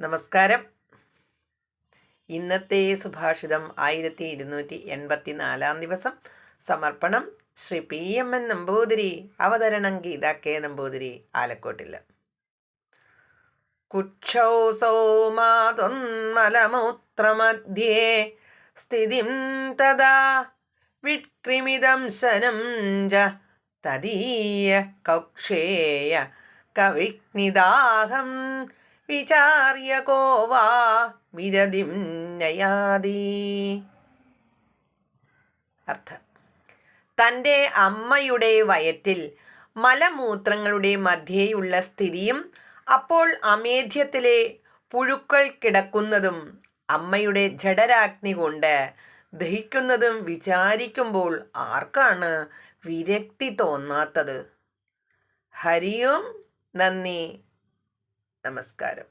നമസ്കാരം. ഇന്നത്തെ സുഭാഷിതം 1284 ദിവസം. സമർപ്പണം ശ്രീ PMN നമ്പൂതിരി. അവതരണം ഗീത K നമ്പൂതിരി, ആലക്കോട്ടില്ല. കുക്ഷൗ സൗമാതൊന്മലമൂത്രമധ്യേ സ്ഥിതിം തഥാ വിക്രിമിദം ശനം ച തദീയ കൗക്ഷേയ കവിഗ്നിദാഹം വിചാര്യ കോ വാ വിരതിം നയാതി. അർത്ഥം: തൻ്റെ അമ്മയുടെ വയറ്റിൽ മലമൂത്രങ്ങളുടെ മധ്യേയുള്ള സ്ഥിതിയും അപ്പോൾ അമേധ്യത്തിലെ പുഴുക്കൾ കിടക്കുന്നതും അമ്മയുടെ ജഠരാഗ്നി കൊണ്ട് ദഹിക്കുന്നതും വിചാരിക്കുമ്പോൾ ആർക്കാണ് വിരക്തി തോന്നാത്തത്? ഹരി ഓം. നന്ദി. നമസ്കാരം.